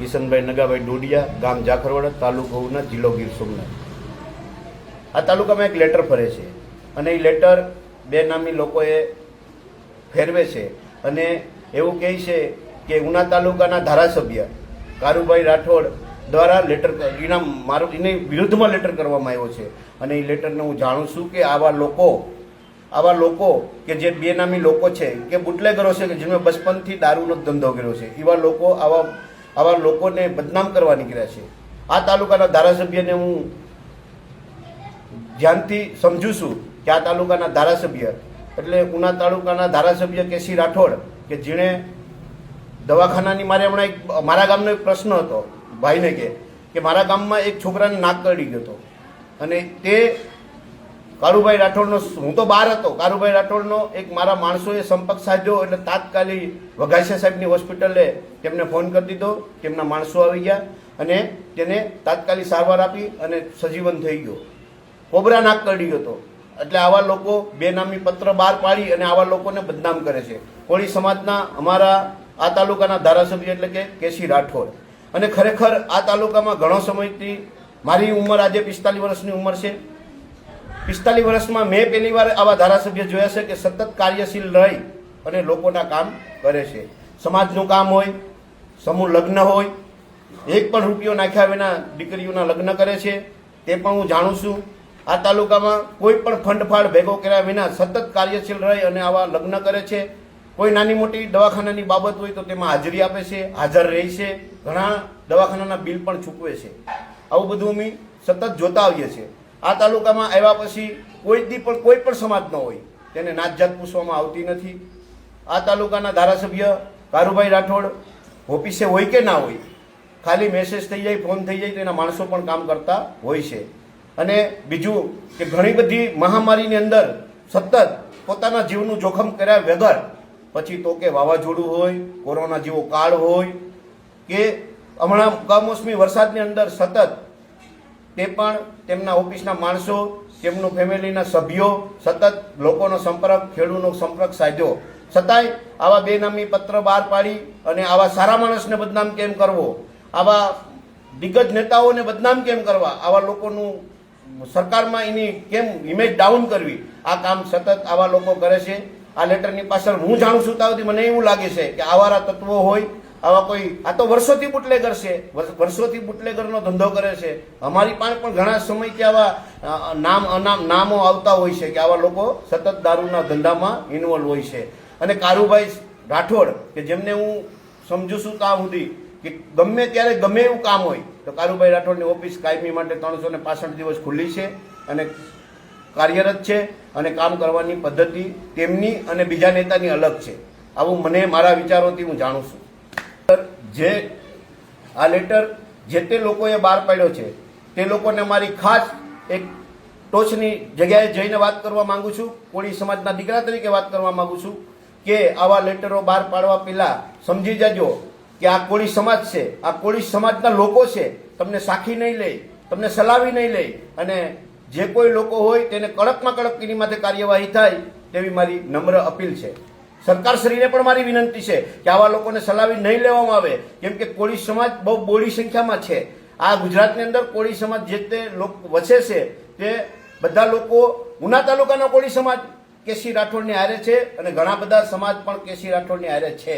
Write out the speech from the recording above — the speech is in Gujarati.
કિશનભાઈ નગાભાઈ ડોડિયા, ગામ જાખરવાડા, તાલુકો ઉના, જિલ્લો ગીર સોમનાથ। આ તાલુકામાં એક લેટર ફરે છે અને એ લેટર બેનામી લોકોએ ફેરવે છે અને એવું કહે છે કે ઉના તાલુકાના ધારાસભ્ય કારુભાઈ રાઠોડ દ્વારા લેટર એની વિરુદ્ધમાં લેટર કરવામાં આવ્યો છે અને એ લેટરને હું જાણું છું કે આવા લોકો કે જે બેનામી લોકો છે કે બુટલેગરો છે કે જેમણે બચપનથી દારૂનો ધંધો કર્યો છે, એવા લોકો આવા લોકોને બદનામ કરવા નીકળ્યા છે। આ તાલુકાના ધારાસભ્યને હું ધ્યાનથી સમજું છું કે આ તાલુકાના ધારાસભ્ય એટલે ઉના તાલુકાના ધારાસભ્ય કેસી રાઠોડ કે જેણે દવાખાનાની મારા ગામનો એક પ્રશ્ન હતો ભાઈને કે મારા ગામમાં એક છોકરાને નાક કરડી ગયો હતો અને તે કારુભાઈ રાઠોડનો, હું તો બહાર હતો, કારુભાઈ રાઠોડનો એક મારા માણસોએ સંપર્ક સાધ્યો એટલે તાત્કાલિક વઘાસિયા સાહેબની હોસ્પિટલે તેમને ફોન કરી દીધો, તેમના માણસો આવી ગયા અને તેને તાત્કાલિક સારવાર આપી અને સજીવન થઈ ગયો। કોબરા નાક કરડી ગયો હતો। એટલે આવા લોકો બેનામી પત્ર બહાર પાડી અને આવા લોકોને બદનામ કરે છે। કોળી સમાજના અમારા આ તાલુકાના ધારાસભ્ય એટલે કે કેસી રાઠોડ અને ખરેખર આ તાલુકામાં ઘણો સમયથી મારી ઉંમર આજે 45 વર્ષની ઉંમર છે। 45 વર્ષમાં મેં પહેલી વાર આવા ધારાસભ્ય જોયા છે કે સતત કાર્યશીલ રહી અને લોકોના કામ કરે છે। સમાજનું કામ હોય, સમૂહ લગ્ન હોય, એક પણ રૂપિયો નાખ્યા વિના દીકરીઓના લગ્ન કરે છે, તે પણ હું જાણું છું। આ તાલુકામાં કોઈ પણ ફંડફાળ ભેગો કર્યા વિના સતત કાર્યશીલ રહી અને આવા લગ્ન કરે છે। કોઈ નાની મોટી દવાખાનાની બાબત હોય તો તેમાં હાજરી આપે છે, હાજર રહે છે, ઘણા દવાખાનાના બિલ પણ ચૂકવે છે। આવું બધું અમે સતત જોતા આવીએ છીએ। આ તાલુકામાં આવ્યા પછી કોઈ પણ સમાજનો હોય તેને નાત જાત પૂછવામાં આવતી નથી। આ તાલુકાના ધારાસભ્ય કારુભાઈ રાઠોડ ઓફિસે હોય કે ના હોય, ખાલી મેસેજ થઈ જાય, ફોન થઈ જાય તો એના માણસો પણ કામ કરતા હોય છે। અને બીજું કે ઘણી બધી મહામારીની અંદર સતત પોતાના જીવનું જોખમ કર્યા વગર પછી તો કે વાવાઝોડું હોય, કોરોના જેવો કાળ હોય કે હમણાં કમોસમી વરસાદની અંદર સતત તે પણ તેમના ઓફિસના માણસો, તેમનું ફેમિલીના સભ્યો સતત લોકોનો સંપર્ક, ખેડૂતનો સંપર્ક સાધ્યો, છતાંય આવા બેનામી પત્ર બહાર પાડી અને આવા સારા માણસને બદનામ કેમ કરવો, આવા દિગ્ગજ નેતાઓને બદનામ કેમ કરવા, આવા લોકોનું સરકારમાં એની કેમ ઇમેજ ડાઉન કરવી, આ કામ સતત આવા લોકો કરે છે। આ લેટરની પાછળ હું જાણું છું ત્યાંથી મને એવું લાગે છે કે આવારા તત્વો હોય, આવા કોઈ આ તો વર્ષોથી બુટલેગર છે, વર્ષોથી બુટલેગરનો ધંધો કરે છે। અમારી પાસે પણ ઘણા સમયથી આવા નામો આવતા હોય છે કે આવા લોકો સતત દારૂના ધંધામાં ઇન્વોલ્વ હોય છે। અને કારુભાઈ રાઠોડ કે જેમને હું સમજુ છું ત્યાં સુધી કે ગમે ત્યારે ગમે એવું કામ હોય તો કારુભાઈ રાઠોડની ઓફિસ કાયમી માટે 365 દિવસ ખુલ્લી છે અને કાર્યરત છે અને કામ કરવાની પદ્ધતિ તેમની અને બીજા નેતાની અલગ છે। આવું મને મારા વિચારોથી હું જાણું છું। જે આ લેટર જે તે લોકોએ બહાર પાડ્યો છે તે લોકોને મારી ખાસ એક ટોચની જગ્યાએ જઈને વાત કરવા માંગુ છું, કોળી સમાજના દીકરા તરીકે વાત કરવા માંગુ છું કે આવા લેટરો બહાર પાડવા પહેલા સમજી જજો કે આ કોળી સમાજ છે, આ કોળી સમાજના લોકો છે, તમને સાખી નહીં લે, તમને સલાવી નહીં લે અને જે કોઈ લોકો હોય તેને કડકમાં કડક એની માટે કાર્યવાહી થાય તેવી મારી નમ્ર અપીલ છે। સરકારશ્રીને પણ મારી વિનંતી છે કે આવા લોકોને સલાવી નહીં લેવામાં આવે, કેમ કે કોળી સમાજ બહુ બોડી સંખ્યામાં છે। આ ગુજરાતની અંદર કોળી સમાજ જે તે વસે છે તે બધા લોકો ઉના તાલુકાના કોળી સમાજ કેસી રાઠોડની હારે છે અને ઘણા બધા સમાજ પણ કેસી રાઠોડની હારે છે।